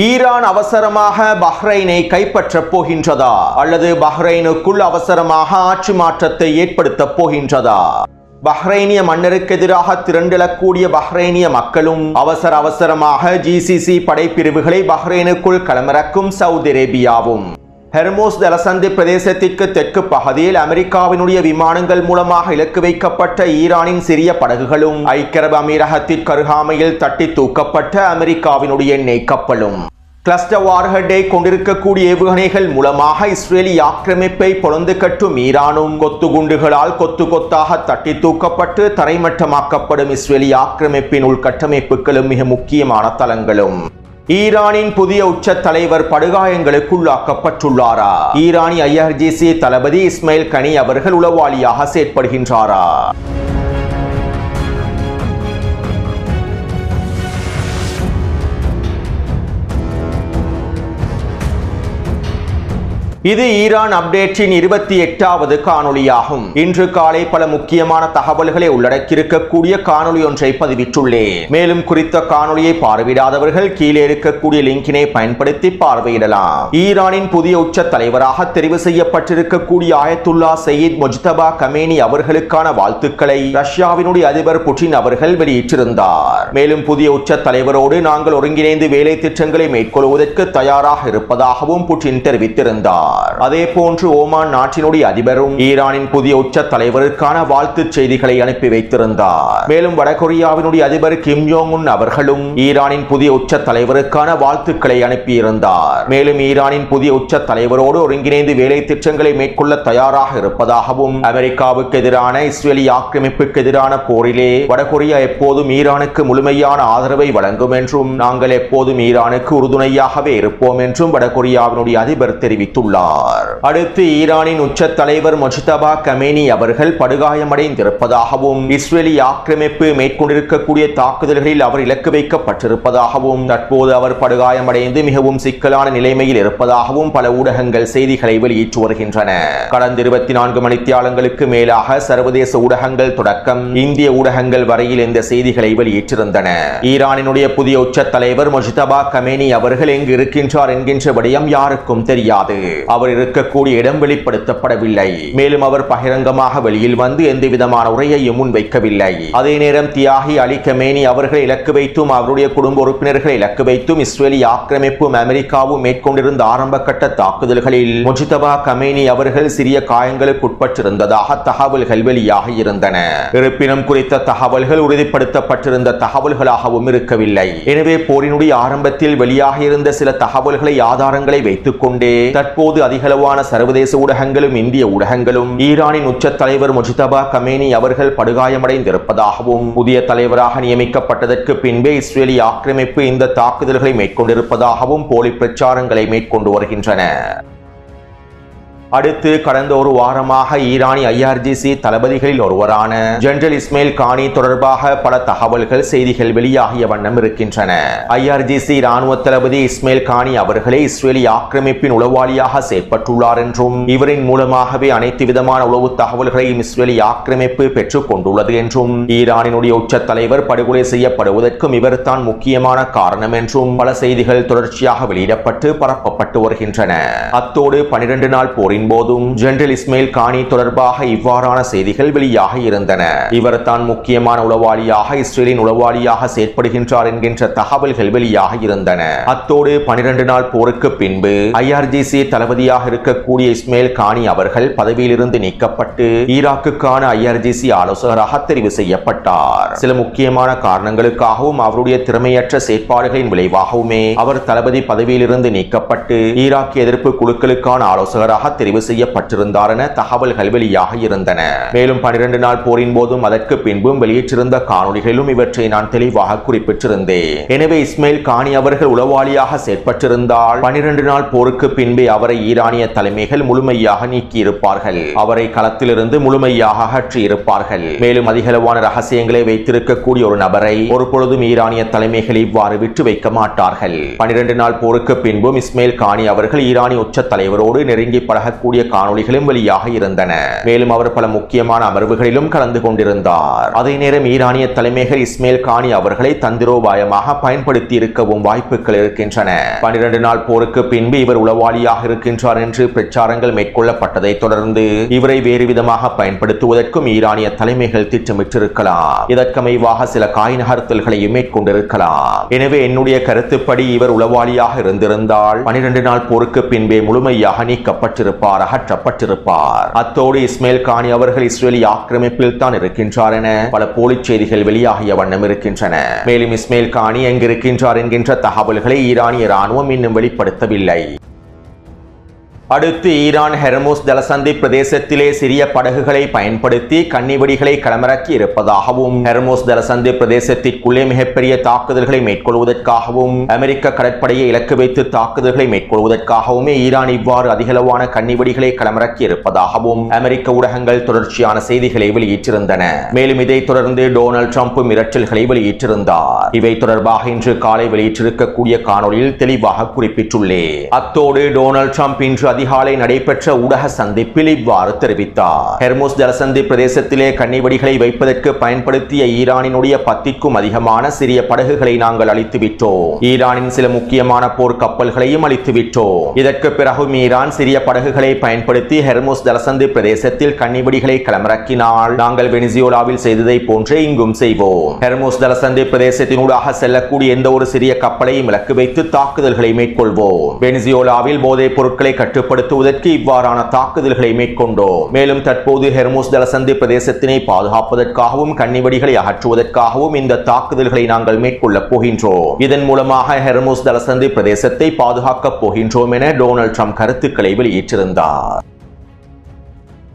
Iran அவசரமாக பஹ்ரைனை கைப்பற்றப் போகின்றதா அல்லது பஹ்ரைனுக்குள் அவசரமாக ஆட்சி மாற்றத்தை ஏற்படுத்தப் போகின்றதா? பஹ்ரைனிய மன்னருக்கு எதிராக திரண்டெழக்கூடிய பஹ்ரைனிய மக்களும் அவசரமாக ஜிசிசி படைப்பிரிவுகளை பஹ்ரைனுக்குள் களமிறக்கும் சவுதி அரேபியாவும் ஹெர்மோஸ் ஜலசந்தி பிரதேசத்திற்கு தெற்கு பகுதியில் அமெரிக்காவினுடைய விமானங்கள் மூலமாக இலக்கு வைக்கப்பட்ட ஈரானின் சிறிய படகுகளும் ஐக்கிய அரபு அமீரகத்திற்கு அருகாமையில் தட்டி தூக்கப்பட்ட அமெரிக்காவினுடைய எண்ணெய் கப்பலும் கிளஸ்டர் வார்ஹெட்டை கொண்டிருக்கக்கூடிய ஏவுகணைகள் மூலமாக இஸ்ரேலி ஆக்கிரமிப்பை பொளந்து கட்டும் ஈரானும் கொத்து குண்டுகளால் கொத்து கொத்தாக தட்டி தூக்கப்பட்டு தரைமட்டமாக்கப்படும் இஸ்ரேலி ஆக்கிரமிப்பின் உள்கட்டமைப்புகளும் மிக முக்கியமான தளங்களும். ஈரானின் புதிய உச்ச தலைவர் படுகாயங்களுக்குள்ளாக்கப்பட்டுள்ளாரா? ஈரானிய IRGC தளபதி இஸ்மாயில் கனி அவர்கள் உளவாளியாக செயற்படுகின்றாரா? இது ஈரான் அப்டேட்டின் 28வது காணொளியாகும். இன்று காலை பல முக்கியமான தகவல்களை உள்ளடக்கியிருக்கக்கூடிய காணொளி ஒன்றை பதிவிட்டுள்ளேன். மேலும் குறித்த காணொளியை பார்வையிடாதவர்கள் கீழே இருக்கக்கூடிய லிங்கினை பயன்படுத்தி பார்வையிடலாம். ஈரானின் புதிய உச்ச தலைவராக தெரிவு செய்யப்பட்டிருக்கக்கூடிய ஆயத்துல்லா சயீத் முஜ்தபா கமேனி அவர்களுக்கான வாழ்த்துக்களை ரஷ்யாவினுடைய அதிபர் புட்டின் அவர்கள் வெளியிட்டிருந்தார். மேலும் புதிய உச்ச தலைவரோடு நாங்கள் ஒருங்கிணைந்து வேலை திட்டங்களை மேற்கொள்வதற்கு தயாராக இருப்பதாகவும் புட்டின் தெரிவித்திருந்தார். அதே போன்று ஓமான் நாட்டினுடைய அதிபரும் ஈரானின் புதிய உச்ச தலைவருக்கான வாழ்த்து செய்திகளை அனுப்பி வைத்திருந்தார். மேலும் வடகொரியாவினுடைய அதிபர் கிம் ஜோங் உன் அவர்களும் ஈரானின் புதிய உச்ச தலைவருக்கான வாழ்த்துக்களை அனுப்பியிருந்தார். மேலும் ஈரானின் புதிய உச்ச தலைவரோடு ஒருங்கிணைந்து வேலை திட்டங்களை மேற்கொள்ள தயாராக இருப்பதாகவும் அமெரிக்காவுக்கு எதிரான இஸ்ரேலி ஆக்கிரமிப்புக்கு எதிரான போரிலே வடகொரியா எப்போதும் ஈரானுக்கு முழுமையான ஆதரவை வழங்கும் என்றும் நாங்கள் எப்போதும் ஈரானுக்கு உறுதுணையாகவே இருப்போம் என்றும் வடகொரியாவினுடைய அதிபர் தெரிவித்துள்ளார். அடுத்து ஈரானின் உச்ச தலைவர் முஜ்தபா கமேனி அவர்கள் படுகாயமடைந்திருப்பதாகவும் இஸ்ரேலி ஆக்கிரமிப்பு மேற்கொண்டிருக்கக்கூடிய தாக்குதல்களில் அவர் இலக்கு வைக்கப்பட்டிருப்பதாகவும் தற்போது அவர் படுகாயமடைந்து மிகவும் சிக்கலான நிலைமையில் இருப்பதாகவும் பல ஊடகங்கள் செய்திகளை வெளியிட்டு வருகின்றன. கடந்த 24 மணித்தியாலங்களுக்கு மேலாக சர்வதேச ஊடகங்கள் தொடக்கம் இந்திய ஊடகங்கள் வரையில் இந்த செய்திகளை வெளியிட்டிருந்தன. ஈரானினுடைய புதிய உச்ச தலைவர் முஜ்தபா கமேனி அவர்கள் எங்கு இருக்கின்றார் என்கின்ற விடயம் யாருக்கும் தெரியாது. அவர் இருக்கக்கூடிய இடம் வெளிப்படுத்தப்படவில்லை. மேலும் அவர் பகிரங்கமாக வெளியில் வந்து எந்த விதமான உரையையும் முன்வைக்கவில்லை. அதே நேரம் தியாகி அலி கமேனி அவர்களை இலக்கு வைத்தும் அவருடைய குடும்ப உறுப்பினர்களை இலக்கு வைத்தும் இஸ்ரேலி ஆக்கிரமிப்பும் அமெரிக்காவும் மேற்கொண்டிருந்த ஆரம்ப கட்ட தாக்குதல்களில் முஜ்தபா கமேனி அவர்கள் சிறிய காயங்களுக்கு உட்பட்டிருந்ததாக தகவல்கள் வெளியாக இருந்தன. இருப்பினும் குறித்த தகவல்கள் உறுதிப்படுத்தப்பட்டிருந்த தகவல்களாகவும் இருக்கவில்லை. எனவே போரினுடைய ஆரம்பத்தில் வெளியாக இருந்த சில தகவல்களை ஆதாரங்களை வைத்துக் கொண்டே தற்போது அதிகளவான சர்வதேச ஊடகங்களும் இந்திய ஊடகங்களும் ஈரானின் உச்ச தலைவர் முஜ்தபா கமேனி அவர்கள் படுகாயமடைந்திருப்பதாகவும் புதிய தலைவராக நியமிக்கப்பட்டதற்கு பின்பே இஸ்ரேலி ஆக்கிரமிப்பு இந்த தாக்குதல்களை மேற்கொண்டிருப்பதாகவும் போலி பிரச்சாரங்களை மேற்கொண்டு வருகின்றன. அடுத்து கடந்த ஒரு வாரமாக ஈரானிய IRGC தளபதிகளில் ஒருவரான ஜெனரல் இஸ்மாயில் கானி தொடர்பாக பல தகவல்கள் செய்திகள் வெளியாகிய வண்ணம் இருக்கின்றன. IRGC இராணுவ தளபதி இஸ்மாயில் கானி அவர்களே இஸ்ரேலி ஆக்கிரமிப்பின் உளவாளியாக செயற்பட்டுள்ளார் என்றும் இவரின் மூலமாகவே அனைத்து விதமான உளவு தகவல்களையும் இஸ்ரேலி ஆக்கிரமிப்பு பெற்றுக் கொண்டுள்ளது என்றும் ஈரானினுடைய உச்ச தலைவர் படுகொலை செய்யப்படுவதற்கும் இவர் தான் முக்கியமான காரணம் என்றும் பல செய்திகள் தொடர்ச்சியாக வெளியிடப்பட்டு பரப்பப்பட்டு வருகின்றன. அத்தோடு 12 நாள் போரின் போதும் ஜெனரல் இஸ்மாயில் கானி தொடர்பாக இவ்வாறான செய்திகள் வெளியாக இருந்தன. இவர் தான் முக்கியமான உளவாளியாக இஸ்ரேலின் உளவாளியாக செயற்படுகின்றார் என்கின்ற தகவல்கள் வெளியாக இருந்தன. அத்தோடு 12 நாள் போருக்கு பின்பு IRGC தளபதியாக இருக்கக்கூடிய இஸ்மாயில் கானி அவர்கள் பதவியிலிருந்து நீக்கப்பட்டு ஈராக்குக்கான IRGC ஆலோசகராக தெரிவு செய்யப்பட்டார். சில முக்கியமான காரணங்களுக்காகவும் அவருடைய திறமையற்ற செயற்பாடுகளின் விளைவாகவுமே அவர் தளபதி பதவியிலிருந்து நீக்கப்பட்டு ஈராக் எதிர்ப்பு குழுக்களுக்கான ஆலோசகராக தெரிவு செய்யப்பட்டிருந்தார் என தகவல்கள் வெளியாக இருந்தன. மேலும் 12 நாள் போரின் போதும் அதற்கு பின்பும் வெளியிட்டிருந்த காணொளிகளிலும் இவற்றை நான் தெளிவாக குறிப்பிட்டிருந்தேன். எனவே இஸ்மாயில் கானி அவர்கள் உளவாளியாக செயற்பட்டிருந்தால் 12 நாள் போருக்கு பின்பே அவரை ஈரானிய தலைமைகள் முழுமையாக நீக்கியிருப்பார்கள். அவரை களத்திலிருந்து முழுமையாக அகற்றியிருப்பார்கள். மேலும் அதிகளவான ரகசியங்களை வைத்திருக்கக்கூடிய ஒரு நபரை ஒரு பொழுதும் ஈரானிய தலைமைகள் இவ்வாறு விட்டு வைக்க மாட்டார்கள். 12 நாள் போருக்கு பின்பும் இஸ்மாயில் கானி அவர்கள் ஈரானிய உச்ச தலைவரோடு நெருங்கி பழக செல்லக்கூடிய காணொளிகளும் வெளியாக இருந்தன. மேலும் அவர் பல முக்கியமான அமர்வுகளிலும் கலந்து கொண்டிருந்தார். அதே நேரம் ஈரானிய தலைமையர் இஸ்மாயில் கானி அவர்களை தந்திரோபாயமாக பயன்படுத்தி இருக்கவும் வாய்ப்புகள் இருக்கின்றன. 12 நாள் போருக்கு பின்பு இவர் உளவாளியாக இருக்கின்றார் என்று பிரச்சாரங்கள் மேற்கொள்ளப்பட்டதை தொடர்ந்து இவரை வேறு விதமாக பயன்படுத்துவதற்கும் ஈரானிய தலைமைகள் திட்டமிட்டிருக்கலாம். இதற்கமைவாக சில காய் நகர்த்தல்களையும் மேற்கொண்டிருக்கலாம். எனவே என்னுடைய கருத்துப்படி இவர் உளவாளியாக இருந்திருந்தால் 12 நாள் போருக்கு பின்பே முழுமையாக நீக்கப்பட்டிருப்பார், அகற்றப்பட்டிருப்பார். அத்தோடு இஸ்மாயில் கானி அவர்கள் இஸ்ரேலி ஆக்கிரமிப்பில் தான் இருக்கின்றார் என பல போலி செய்திகள் வெளியாகிய வண்ணம் இருக்கின்றன. மேலும் இஸ்மாயில் கானி எங்கிருக்கின்றார் என்கின்ற தகவல்களை ஈரானிய ராணுவம் இன்னும் வெளிப்படுத்தவில்லை. அடுத்து ஈரான் ஹெர்முஸ் ஜலசந்தி பிரதேசத்திலே சிறிய படகுகளை பயன்படுத்தி கன்னிவெடிகளை களமிறக்கி இருப்பதாகவும் ஹெர்முஸ் ஜலசந்தி பிரதேசத்திற்குள்ளே மிகப்பெரிய தாக்குதல்களை மேற்கொள்வதற்காகவும் அமெரிக்க கடற்படையை இலக்கு வைத்து தாக்குதல்களை மேற்கொள்வதற்காகவுமே ஈரான் இவ்வாறு அதிகளவான கன்னிவெடிகளை களமிறக்கி இருப்பதாகவும் அமெரிக்க ஊடகங்கள் தொடர்ச்சியான செய்திகளை வெளியிட்டிருந்தன. மேலும் இதைத் தொடர்ந்து டொனால்ட் ட்ரம்ப் மிரட்டல்களை வெளியிட்டிருந்தார். இவை தொடர்பாக இன்று காலை வெளியிட்டிருக்கக்கூடிய காணொலியில் தெளிவாக குறிப்பிட்டுள்ளேன். அத்தோடு டொனால்ட் ட்ரம்ப் இன்று அதிகாலை நடைபெற்ற ஊடக சந்திப்பில் இவ்வாறு தெரிவித்தார். ஹெர்முஸ் ஜலசந்தி பிரதேசத்திலே கன்னிவெடிகளை வைப்பதற்கு பயன்படுத்திய ஈரானினுடைய 10க்கும் அதிகமான சிறிய படகுகளை நாங்கள் அழித்துவிட்டோம். ஈரானின் சில முக்கியமான போர் கப்பல்களையும் அழித்துவிட்டோம். இதற்கு பிறகும் ஈரான் சிறிய படகுகளை பயன்படுத்தி ஹெர்முஸ் ஜலசந்தி பிரதேசத்தில் கன்னிவெடிகளை களமிறக்கினால் நாங்கள் வெனிசுவேலாவில் செய்ததை போன்றே இங்கும் செய்வோம். ஹெர்முஸ் ஜலசந்தி பிரதேசத்தினூடாக செல்லக்கூடிய எந்த ஒரு சிறிய கப்பலையும் இலக்கு வைத்து தாக்குதல்களை மேற்கொள்வோம். வெனிசுவேலாவில் போதைப் பொருட்களை கட்டுப்படுத்துவதற்கு இவ்வாறான தாக்குதல்களை மேற்கொண்டோம். மேலும் தற்போது ஹெர்முஸ் ஜலசந்தி பிரதேசத்தினை பாதுகாப்பதற்காகவும் கன்னிவெடிகளை அகற்றுவதற்காகவும் இந்த தாக்குதல்களை நாங்கள் மேற்கொள்ளப் போகின்றோம். இதன் மூலமாக ஹெர்முஸ் ஜலசந்தி பிரதேசத்தை பாதுகாக்கப் போகின்றோம் என டொனால்ட் ட்ரம்ப் கருத்துக்களை வெளியிட்டிருந்தார்.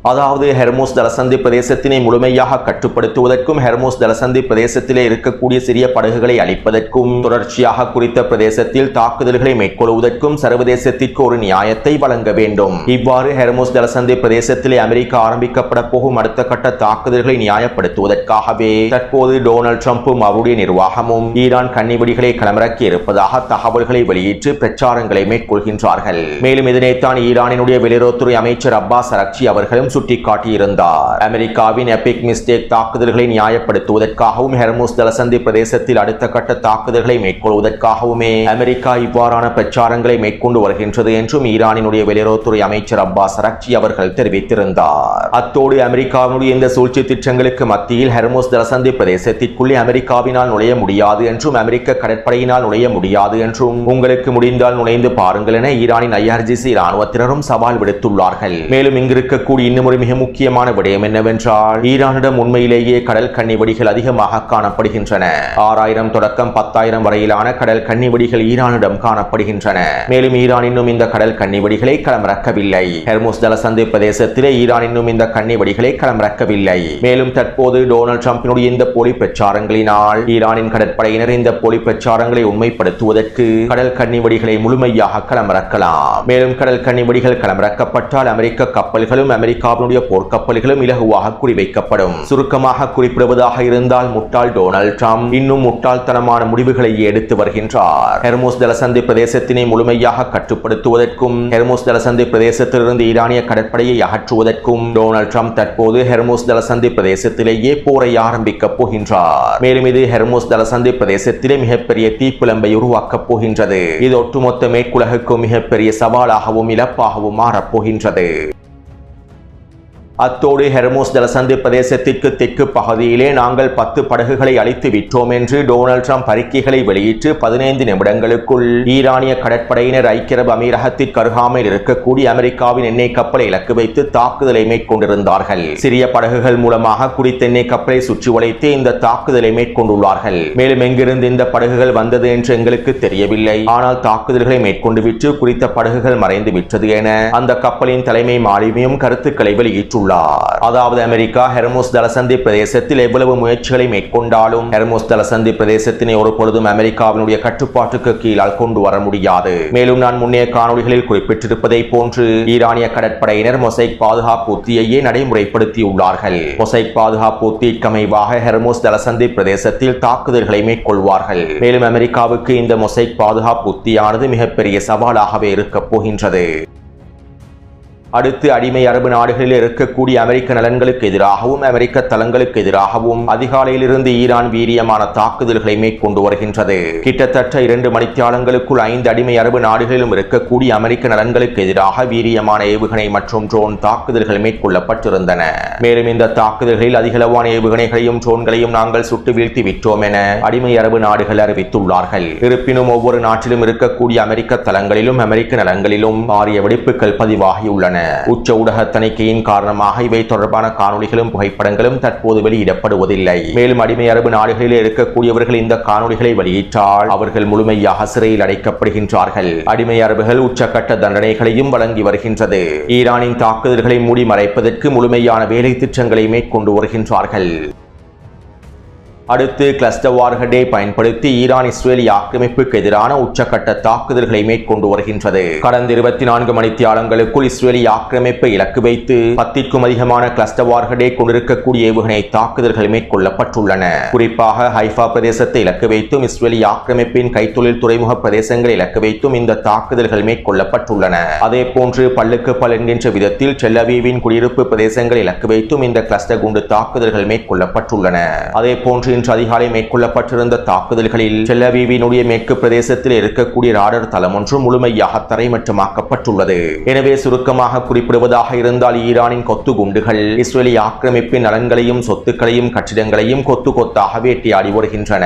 அதாவது ஹெர்முஸ் ஜலசந்தி பிரதேசத்தினை முழுமையாக கட்டுப்படுத்துவதற்கும் ஹெர்முஸ் ஜலசந்தி பிரதேசத்திலே இருக்கக்கூடிய சிறிய படகுகளை அழிப்பதற்கும் தொடர்ச்சியாக குறித்த பிரதேசத்தில் தாக்குதல்களை மேற்கொள்வதற்கும் சர்வதேசத்திற்கு ஒரு நியாயத்தை வழங்க வேண்டும். இவ்வாறு ஹெர்முஸ் ஜலசந்தி பிரதேசத்திலே அமெரிக்கா ஆரம்பிக்கப்பட போகும் அடுத்த கட்ட தாக்குதல்களை நியாயப்படுத்துவதற்காகவே தற்போது டொனால்ட் ட்ரம்பும் அவருடைய நிர்வாகமும் ஈரான் கன்னிவெடிகளை களமிறக்கி இருப்பதாக தகவல்களை வெளியிட்டு பிரச்சாரங்களை மேற்கொள்கின்றார்கள். மேலும் இதனைத்தான் ஈரானினுடைய வெளியுறவுத்துறை அமைச்சர் அப்பாஸ் அரக்சி அவர்களும் சுட்டிக்காட்டியிருந்தார். அமெரிக்காவின் எபிக் மிஸ்டேக் தாக்குதல்களை நியாயப்படுத்துவதற்காகவும் ஹெர்முஸ் ஜலசந்தி பிரதேசத்தில் அடுத்த கட்ட தாக்குதல்களை மேற்கொள்வதற்காகவுமே அமெரிக்கா இவ்வாறான பிரச்சாரங்களை மேற்கொண்டு வருகின்றது என்றும் ஈரானினுடைய வெளியுறவுத்துறை அமைச்சர் அப்பாஸ் அரக்சி அவர்கள் தெரிவித்திருந்தார். அத்தோடு அமெரிக்காவினுடைய இந்த சூழ்ச்சி திட்டங்களுக்கு மத்தியில் ஹெர்முஸ் ஜலசந்தி பிரதேசத்திற்குள்ளே அமெரிக்காவினால் நுழைய முடியாது என்றும் அமெரிக்க கடற்படையினால் நுழைய முடியாது என்றும் உங்களுக்கு முடிந்தால் நுழைந்து பாருங்கள் என ஈரானின் IRGC இராணுவத்தினரும் சவால் விடுத்துள்ளார்கள். மேலும் இங்கிருக்கக்கூடிய ஒரு மிக முக்கியமான விடயம் என்னவென்றால் ஈரானிடம் உண்மையிலேயே கடல் கன்னிவெடிகள் அதிகமாக காணப்படுகின்றன. 6000 தொடக்கம் 10,000 வரையிலான கடல் கன்னிவெடிகள் ஈரானிடம் காணப்படுகின்றன. மேலும் ஈரான் இன்னும் இந்த கடல் கன்னிவெடிகளை களமிறக்கவில்லை. ஹெர்முஸ் ஜலசந்தி பிரதேசத்திலே ஈரான் இன்னும் இந்த கன்னிவெடிகளை களமிறக்கவில்லை. மேலும் தற்போது டொனால்ட் ட்ரம்பினுடைய இந்த போலி பிரச்சாரங்களினால் ஈரானின் கடற்படையினர் இந்த போலி பிரச்சாரங்களை உண்மைப்படுத்துவதற்கு கடல் கன்னிவெடிகளை முழுமையாக களமிறக்கலாம். மேலும் கடல் கன்னிவெடிகள் களமிறக்கப்பட்டால் அமெரிக்க கப்பல்களும் அமெரிக்காவினுடைய போர்க்கப்பல்களும் இலகுவாக குறிவைக்கப்படும். சுருக்கமாக குறிப்பிடுவதாக இருந்தால் முட்டாள் டொனால்ட் ட்ரம்ப் இன்னும் முட்டாள்தனமான முடிவுகளை எடுத்து வருகின்றார். ஹெர்முஸ் ஜலசந்தி பிரதேசத்தினை முழுமையாக கட்டுப்படுத்துவதற்கும் ஹெர்முஸ் ஜலசந்தி பிரதேசத்திலிருந்து ஈரானிய கடற்படையை அகற்றுவதற்கும் டொனால்ட் ட்ரம்ப் தற்போது ஹெர்முஸ் ஜலசந்தி பிரதேசத்திலேயே போரை ஆரம்பிக்கப் போகின்றார். மேலும் இது ஹெர்முஸ் ஜலசந்தி பிரதேசத்திலே மிகப்பெரிய தீப்பிழம்பை உருவாக்கப் போகின்றது. இது ஒட்டுமொத்த மேற்குலகுக்கும் மிகப்பெரிய சவாலாகவும் இழப்பாகவும் மாறப்போகின்றது. அத்தோடு ஹெர்முஸ் ஜலசந்தி பிரதேசத்திற்கு தெற்கு பகுதியிலே நாங்கள் 10 படகுகளை அழித்து விட்டோம் என்று டொனால்ட் ட்ரம்ப் அறிக்கைகளை வெளியிட்டு 15 நிமிடங்களுக்குள் ஈரானிய கடற்படையினர் ஐக்கிய அரபு அமீரகத்திற்கு அருகாமையில் இருக்கக்கூடிய அமெரிக்காவின் எண்ணெய் கப்பலை இலக்கு வைத்து தாக்குதலை மேற்கொண்டிருந்தார்கள். சிறிய படகுகள் மூலமாக குறித்த எண்ணெய் கப்பலை சுற்றி வளைத்து இந்த தாக்குதலை மேற்கொண்டுள்ளார்கள். மேலும் எங்கிருந்து இந்த படகுகள் வந்தது என்று எங்களுக்கு தெரியவில்லை. ஆனால் தாக்குதல்களை மேற்கொண்டு விட்டு குறித்த படகுகள் மறைந்து விட்டது என அந்த கப்பலின் தலைமை மாலுமியும் கருத்துக்களை வெளியிட்டுள்ளார். அதாவது அமெரிக்கா ஹெர்முஸ் ஜலசந்தி பிரதேசத்தில் எவ்வளவு முயற்சிகளை மேற்கொண்டாலும் ஹெர்முஸ் ஜலசந்தி பிரதேசத்தினை ஒரு பொழுதும் அமெரிக்காவினுடைய கட்டுப்பாட்டுக்கு கீழால் கொண்டு வர முடியாது. மேலும் நான் முன்னைய காணொளிகளில் குறிப்பிட்டிருப்பதை போன்று ஈரானிய கடற்படையினர் மொசைக் பாதுகாப்பு உத்தியையே நடைமுறைப்படுத்தியுள்ளார்கள். மொசைக் பாதுகாப்பு உத்திக்கு அமைவாக ஹெர்முஸ் ஜலசந்தி பிரதேசத்தில் தாக்குதல்களை மேற்கொள்வார்கள். மேலும் அமெரிக்காவுக்கு இந்த மொசைக் பாதுகாப்பு உத்தியானது மிகப்பெரிய சவாலாகவே இருக்கப் போகின்றது. அடுத்து அடிமை அரபு நாடுகளில் இருக்கக்கூடிய அமெரிக்க நலன்களுக்கு எதிராகவும் அமெரிக்க தளங்களுக்கு எதிராகவும் அதிகாலையிலிருந்து ஈரான் வீரியமான தாக்குதல்களை மேற்கொண்டு வருகின்றது. கிட்டத்தட்ட 2 மணித்தியாலங்களுக்குள் 5 அடிமை அரபு நாடுகளிலும் இருக்கக்கூடிய அமெரிக்க நலன்களுக்கு எதிராக வீரியமான ஏவுகணை மற்றும் ட்ரோன் தாக்குதல்கள் மேற்கொள்ளப்பட்டிருந்தன. மேலும் இந்த தாக்குதல்களில் அதிகளவான ஏவுகணைகளையும் ட்ரோன்களையும் நாங்கள் சுட்டு வீழ்த்தி விட்டோம் என அடிமை அரபு நாடுகள் அறிவித்துள்ளார்கள். இருப்பினும் ஒவ்வொரு நாட்டிலும் இருக்கக்கூடிய அமெரிக்க தளங்களிலும் அமெரிக்க நலன்களிலும் பாரிய வெடிப்புகள் பதிவாகியுள்ளன. உச்ச ஊடக தணிக்கையின் காரணமாக இவை தொடர்பான காணொளிகளும் புகைப்படங்களும் தற்போது வெளியிடப்படுவதில்லை. மேலும் அடிமை அரபு நாடுகளில் இருக்கக்கூடியவர்கள் இந்த காணொளிகளை வெளியிட்டால் அவர்கள் முழுமையாக சிறையில் அடைக்கப்படுகின்றார்கள். அடிமை அரபுகள் உச்சக்கட்ட தண்டனைகளையும் வழங்கி வருகின்றது. ஈரானின் தாக்குதல்களை மூடி மறைப்பதற்கு முழுமையான வேலை திட்டங்களை மேற்கொண்டு வருகின்றார்கள். அடுத்து கிளஸ்டர் வார்ஹெட்டை பயன்படுத்தி ஈரான் இஸ்ரேலி ஆக்கிரமிப்புக்கு எதிரான உச்சக்கட்ட தாக்குதல்களை மேற்கொண்டு வருகின்றது. கடந்த 24 மணித்தியாலங்களுக்குள் இஸ்ரேலி ஆக்கிரமிப்பை இலக்கு வைத்து 10க்கும் அதிகமான கிளஸ்டர் வார்ஹெட்டை கொண்டிருக்கக்கூடிய ஏவுகணை தாக்குதல்கள் மேற்கொள்ளப்பட்டுள்ளன. குறிப்பாக ஹைஃபா பிரதேசத்தை இலக்கு வைத்தும் இஸ்ரேலி ஆக்கிரமிப்பின் கைத்தொழில் துறைமுக பிரதேசங்களை இலக்கு வைத்தும் இந்த தாக்குதல்கள் மேற்கொள்ளப்பட்டுள்ளன. அதே போன்று பல்லுக்கு பல் என்கின்ற விதத்தில் டெல் அவீவின் குடியிருப்பு பிரதேசங்களை இலக்கு வைத்தும் இந்த கிளஸ்டர் குண்டு தாக்குதல்கள் மேற்கொள்ளப்பட்டுள்ளன. அதே போன்று இன்று அதிகாலை மேற்கொள்ளப்பட்டிருந்த தாக்குதல்களில் டெல் அவீவினுடைய மேற்கு பிரதேசத்தில் இருக்கக்கூடிய ராடர் தளம் ஒன்று முழுமையாக தரைமட்டமாக்கப்பட்டுள்ளது. எனவே சுருக்கமாக குறிப்பிடுவதாக இருந்தால் ஈரானின் கொத்து குண்டுகள் இஸ்ரேலி ஆக்கிரமிப்பின் நலன்களையும் சொத்துக்களையும் கட்டிடங்களையும் கொத்து கொத்தாக வேட்டையாடி வருகின்றன.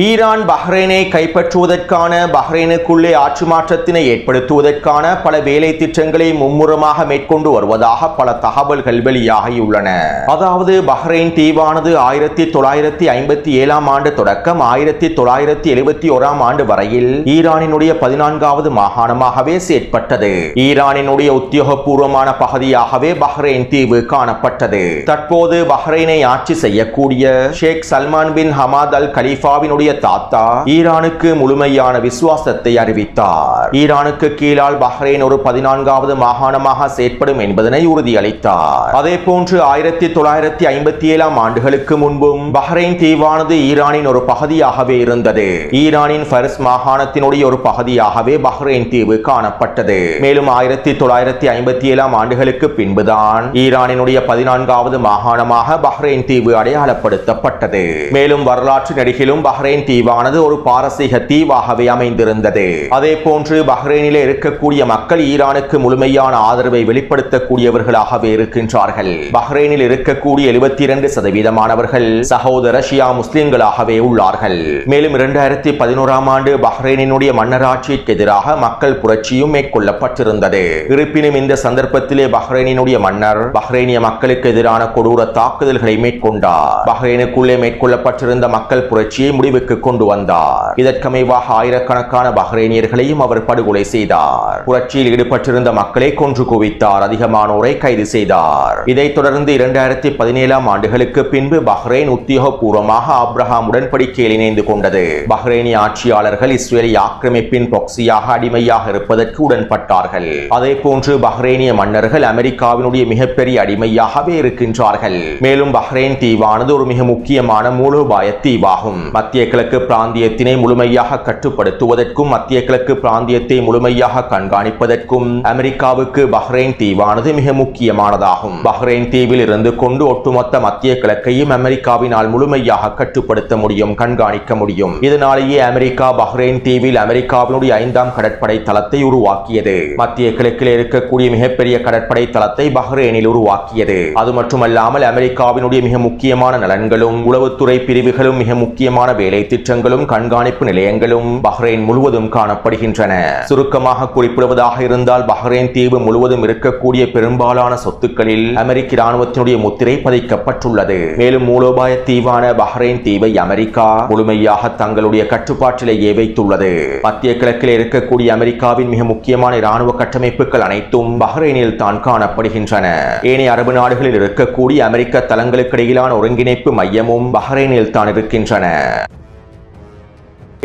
ஈரான் பஹ்ரைனை கைப்பற்றுவதற்கான பஹ்ரைனுக்குள்ளே ஆட்சி மாற்றத்தினை ஏற்படுத்துவதற்கான பல வேலை திட்டங்களை மும்முரமாக மேற்கொண்டு வருவதாக பல தகவல்கள் வெளியாகியுள்ளன. அதாவது பஹ்ரைன் தீவானது 1957 ஆண்டு தொடக்கம் 1971 ஆண்டு வரையில் ஈரானினுடைய 14வது மாகாணமாகவே செயற்பட்டது. ஈரானினுடைய உத்தியோகபூர்வமான பகுதியாகவே பஹ்ரைன் தீவு காணப்பட்டது. தற்போது பஹ்ரைனை ஆட்சி செய்யக்கூடிய ஷேக் சல்மான் பின் ஹமாத் அல் கலீஃபாவினுடைய தாத்தா ஈரானுக்கு முழுமையான விசுவாசத்தை அறிவித்தார். ஈரானுக்கு கீழால் பஹ்ரைன் ஒரு 14வது மாகாணமாக செயற்படும் என்பதனை உறுதியளித்தார். அதே போன்று 1957 ஆண்டுகளுக்கு முன்பும் பஹ்ரைன் தீவானது ஈரானின் ஒரு பகுதியாகவே இருந்தது. ஈரானின் ஃபர்ஸ் மாகாணத்தினுடைய ஒரு பகுதியாகவே பஹ்ரைன் தீவு காணப்பட்டது. மேலும் 1957 ஆண்டுகளுக்கு பின்புதான் ஈரானினுடைய 14வது மாகாணமாக பஹ்ரைன் தீவு அடையாளப்படுத்தப்பட்டது. மேலும் வரலாற்று நெடுகிலும் பஹ்ரைன் தீவானது ஒரு பாரசீக தீவாகவே அமைந்திருந்தது. அதே போன்று பஹ்ரைனிலே இருக்கக்கூடிய மக்கள் ஈரானுக்கு முழுமையான ஆதரவை வெளிப்படுத்தக்கூடியவர்களாகவே இருக்கின்றார்கள். பஹ்ரைனில் இருக்கக்கூடிய 72% சகோதர ஷியா முஸ்லிம்களாகவே உள்ளார்கள். மேலும் 2011 ஆண்டு பஹ்ரைனினுடைய மன்னராட்சிக்கு எதிராக மக்கள் புரட்சியும் மேற்கொள்ளப்பட்டிருந்தது. இருப்பினும் இந்த சந்தர்ப்பத்திலே பஹ்ரைனினுடைய மன்னர் பஹ்ரைனிய மக்களுக்கு எதிரான கொடூர தாக்குதல்களை மேற்கொண்டார். பஹ்ரைனுக்குள்ளே மேற்கொள்ளப்பட்டிருந்த மக்கள் புரட்சியை முடிவுக்கு கொண்டு வந்தார். இதற்கமைவாக ஆயிரக்கணக்கான பஹ்ரைனியர்களையும் அவர் படுகொலை செய்தார். புரட்சியில் ஈடுபட்டிருந்த மக்களை கொன்று குவித்தார். அதிகமானோரை கைது செய்தார். இதைத் தொடர்ந்து 2017 ஆண்டுகளுக்கு பின்பு பஹ்ரைன் உத்தியோகபூர்வமாக ஆப்ரஹாம் உடன்படிக்கையில் இணைந்து கொண்டது. பஹ்ரைனிய ஆட்சியாளர்கள் இஸ்ரேலி ஆக்கிரமிப்பின் ப்ராக்ஸியாக அடிமையாக இருப்பதற்கு உடன்பட்டார்கள். அதே போன்று பஹ்ரைனிய மன்னர்கள் அமெரிக்காவினுடைய மிகப்பெரிய அடிமையாகவே இருக்கின்றார்கள். மேலும் பஹ்ரைன் தீவானது ஒரு மிக முக்கியமான மூலோபாய தீவாகும். மத்திய கிழக்கு பிராந்தியத்தினை முழுமையாக கட்டுப்படுத்துவதற்கும் மத்திய கிழக்கு பிராந்தியத்தை முழுமையாக கண்காணிப்பதற்கும் அமெரிக்காவுக்கு பஹ்ரைன் தீவானது மிக முக்கியமானதாகும். பஹ்ரைன் தீவில் இருந்து கொண்டு ஒட்டுமொத்த மத்திய கிழக்கையும் அமெரிக்காவினால் முழுமையாக கட்டுப்படுத்த முடியும், கண்காணிக்க முடியும். இதனாலேயே அமெரிக்கா பஹ்ரைன் தீவில் அமெரிக்காவினுடைய 5ஆம் கடற்படை தளத்தை உருவாக்கியது. மத்திய கிழக்கில் இருக்கக்கூடிய மிகப்பெரிய கடற்படை தளத்தை பஹ்ரைனில் உருவாக்கியது. அது மட்டுமல்லாமல் அமெரிக்காவினுடைய மிக முக்கியமான நலன்களும் உளவுத்துறை பிரிவுகளும் மிக முக்கியமான வேலை திட்டங்களும் கண்காணிப்பு நிலையங்களும் பஹ்ரைன் முழுவதும் காணப்படுகின்றன. சுருக்கமாக குறிப்பிடுவதாக இருந்தால் பஹ்ரைன் தீவு முழுவதும் இருக்கக்கூடிய பெரும்பாலான சொத்துக்களில் அமெரிக்க இராணுவத்தினுடைய முத்திரை பதிக்கப்பட்டுள்ளது. மேலும் மூலோபாய தீவான பஹ்ரைன் தீவை அமெரிக்கா முழுமையாக தங்களுடைய கட்டுப்பாட்டிலேயே வைத்துள்ளது. மத்திய கிழக்கில் இருக்கக்கூடிய அமெரிக்காவின் மிக முக்கியமான இராணுவ கட்டமைப்புகள் அனைத்தும் பஹ்ரைனில் தான் காணப்படுகின்றன. ஏனைய அரபு நாடுகளில் இருக்கக்கூடிய அமெரிக்க தளங்களுக்கு இடையிலான ஒருங்கிணைப்பு மையமும் பஹ்ரைனில் தான் இருக்கின்றன.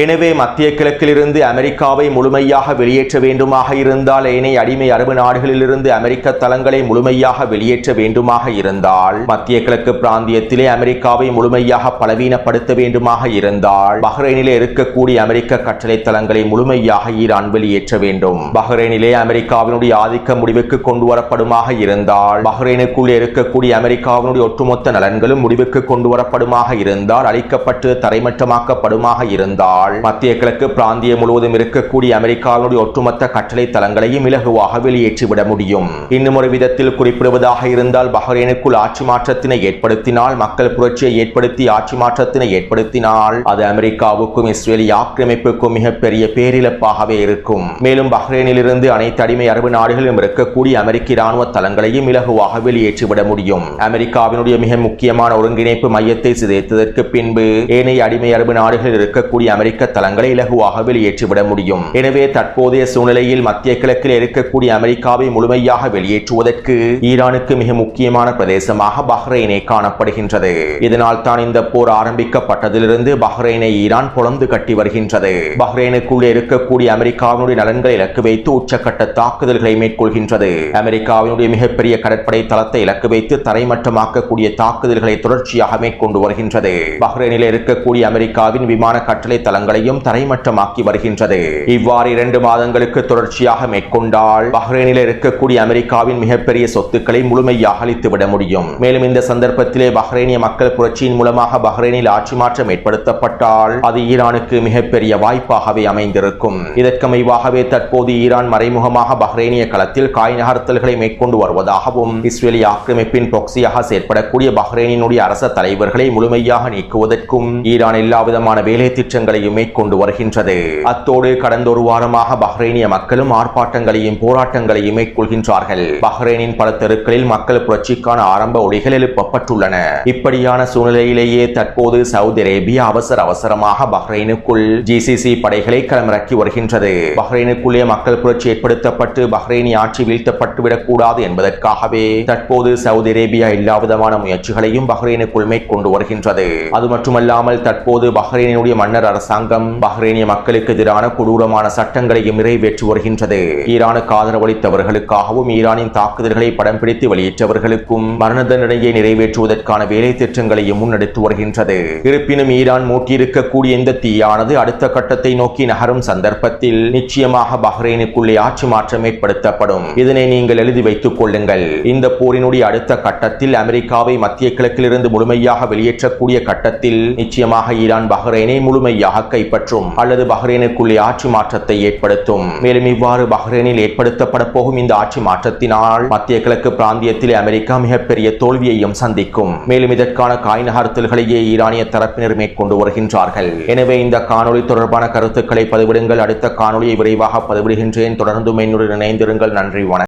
எனவே மத்திய கிழக்கிலிருந்து அமெரிக்காவை முழுமையாக வெளியேற்ற வேண்டுமாக இருந்தால், ஏனைய அடிமை அரபு நாடுகளிலிருந்து அமெரிக்க தளங்களை முழுமையாக வெளியேற்ற வேண்டுமாக இருந்தால், மத்திய கிழக்கு பிராந்தியத்திலே அமெரிக்காவை முழுமையாக பலவீனப்படுத்த வேண்டுமாக இருந்தால், பஹ்ரைனிலே இருக்கக்கூடிய அமெரிக்க கட்டளை தளங்களை முழுமையாக ஈரான் வெளியேற்ற வேண்டும். பஹ்ரைனிலே அமெரிக்காவினுடைய ஆதிக்க முடிவுக்கு கொண்டு வரப்படுமாக இருந்தால், பஹ்ரைனுக்குள்ளே இருக்கக்கூடிய அமெரிக்காவினுடைய ஒட்டுமொத்த நலன்களும் முடிவுக்கு கொண்டு வரப்படுமாக இருந்தால், அழிக்கப்பட்டு தரைமட்டமாக்கப்படுமாக இருந்தால், மத்திய கிழக்கு பிராந்தியம் முழுவதும் இருக்கக்கூடிய அமெரிக்காவினுடைய ஒட்டுமொத்த கட்டளை தளங்களையும் இலகுவாக வெளியேற்றிவிட முடியும். இன்னும் ஒரு விதத்தில் குறிப்பிடுவதாக இருந்தால், பஹ்ரைனுக்குள் ஆட்சி மாற்றத்தினை ஏற்படுத்தினால், மக்கள் புரட்சியை ஏற்படுத்தி ஆட்சி மாற்றத்தினை ஏற்படுத்தினால், அது அமெரிக்காவுக்கும் இஸ்ரேலிய ஆக்கிரமிப்புக்கும் மிகப்பெரிய பேரிழப்பாகவே இருக்கும். மேலும் பஹ்ரைனிலிருந்து அனைத்து அடிமை அரபு நாடுகளிலும் இருக்கக்கூடிய அமெரிக்க இராணுவ தளங்களையும் இலகுவாக வெளியேற்றிவிட முடியும். அமெரிக்காவினுடைய மிக முக்கியமான ஒருங்கிணைப்பு மையத்தை சிதைத்ததற்கு பின்பு ஏனைய அடிமை அரபு நாடுகளில் இருக்கக்கூடிய அமெரிக்க தளங்களை இலகுவாக வெளியேற்றிவிட முடியும். எனவே தற்போதைய சூழ்நிலையில் மத்திய கிழக்கில் இருக்கக்கூடிய அமெரிக்காவை முழுமையாக வெளியேற்றுவதற்கு ஈரானுக்கு மிக முக்கியமான பிரதேசமாக பஹ்ரைனே காணப்படுகின்றது. இதனால் தான் இந்த போர் ஆரம்பிக்கப்பட்டதிலிருந்து பஹ்ரைனை ஈரான் பொளந்து கட்டி வருகின்றது. பஹ்ரைனுக்குள்ளே இருக்கக்கூடிய அமெரிக்காவினுடைய நலன்களை இலக்கு வைத்து உச்சக்கட்ட தாக்குதல்களை மேற்கொள்கின்றது. அமெரிக்காவினுடைய மிகப்பெரிய கடற்படை தளத்தை இலக்கு வைத்து தரைமட்டமாக்கக்கூடிய தாக்குதல்களை தொடர்ச்சியாக மேற்கொண்டு வருகின்றது. பஹ்ரைனில் இருக்கக்கூடிய அமெரிக்காவின் விமான கட்டளை தளங்களையும் தரைமட்டமாக்கி வருகின்றது. இவ்வாறு 2 மாதங்களுக்கு தொடர்ச்சியாக மேற்கொண்டால் பஹ்ரைனில் இருக்கக்கூடிய அமெரிக்காவின் மிகப்பெரிய சொத்துக்களை முழுமையாக அளித்துவிட முடியும். மேலும் இந்த சந்தர்ப்பத்திலே பஹ்ரைனிய மக்கள் புரட்சியின் மூலமாக பஹ்ரைனில் ஆட்சி மாற்றம் ஏற்படுத்தப்பட்டால் அது ஈரானுக்கு மிகப்பெரிய வாய்ப்பாகவே அமைந்திருக்கும். இதற்கமைவாகவே தற்போது ஈரான் மறைமுகமாக பஹ்ரைனிய களத்தில் காய் நகர்த்தல்களை மேற்கொண்டு வருவதாகவும், இஸ்ரேலிய ஆக்கிரமிப்பின் ப்ராக்சியாக செயற்படக்கூடிய பஹ்ரைனினுடைய அரச தலைவர்களை முழுமையாக நீக்குவதற்கும் ஈரான் எல்லாவிதமான வேலை திட்டங்களையும் மேற்கொண்டு வருகின்றது. அத்தோடு கடந்த ஒரு வாரமாக பஹ்ரைனிய மக்களும் ஆர்ப்பாட்டங்களையும் போராட்டங்களையும் மேற்கொள்கின்றார்கள். பஹ்ரைனின் பல தெருக்களில் மக்கள் புரட்சிக்கான ஆரம்ப ஒலிகள் எழுப்பப்பட்டுள்ளன. இப்படியான சூழ்நிலையிலேயே தற்போது சவுதி அரேபியா அவசரமாக பஹ்ரைனுக்குள் ஜிசிசி படைகளை களமிறக்கி வருகின்றது. பஹ்ரைனுக்குள்ளே மக்கள் புரட்சி ஏற்படுத்தப்பட்டு பஹ்ரைனி ஆட்சி வீழ்த்தப்பட்டுவிடக் கூடாது என்பதற்காகவே தற்போது சவுதி அரேபியா எல்லாவிதமான முயற்சிகளையும் பஹ்ரைனுக்குள் மேற்கொண்டு வருகின்றது. அது மட்டுமல்லாமல் தற்போது பஹ்ரைனுடைய மன்னர் அரசாங்கம் பஹ்ரைனிய மக்களுக்கு எதிரான கொடூரமான சட்டங்களையும் நிறைவேற்றி வருகின்றது. ஈரானுக்கு ஆதரவளித்தவர்களுக்காகவும் ஈரானின் தாக்குதல்களை படம் பிடித்து வெளியேற்றவர்களுக்கும் மரண தண்டனையை நிறைவேற்றுவதற்கான வேலை திட்டங்களையும் முன்னெடுத்து வருகின்றது. இருப்பினும் ஈரான் மூட்டியிருக்கக்கூடிய இந்த தீயானது அடுத்த கட்டத்தை நோக்கி நகரும் சந்தர்ப்பத்தில் நிச்சயமாக பஹ்ரைனுக்குள்ளே ஆட்சி மாற்றம் ஏற்படுத்தப்படும். இதனை நீங்கள் எழுதி வைத்துக் கொள்ளுங்கள். இந்த போரினுடைய அடுத்த கட்டத்தில் அமெரிக்காவை மத்திய கிழக்கிலிருந்து முழுமையாக வெளியேற்றக்கூடிய கட்டத்தில் நிச்சயமாக ஈரான் பஹ்ரைனை முழுமையாக கைப்பற்றும் அல்லது பஹ்ரைனுக்குள்ளே ஆட்சி மாற்றத்தை ஏற்படுத்தும். மேலும் இவ்வாறு பஹ்ரைனில் ஏற்படுத்தப்பட போகும் இந்த ஆட்சி மாற்றத்தினால் மத்திய கிழக்கு பிராந்தியத்தில் அமெரிக்கா மிகப்பெரிய தோல்வியையும் சந்திக்கும். மேலும் இதற்கான காய் நகர்த்தல்களையே ஈரானிய தரப்பினர் மேற்கொண்டு வருகின்றார்கள். எனவே இந்த காணொளி தொடர்பான கருத்துக்களை பதிவிடுங்கள். அடுத்த காணொளியை விரைவாக பதிவிடுகின்றேன். தொடர்ந்து என்னுடன் இணைந்திருங்கள். நன்றி, வணக்கம்.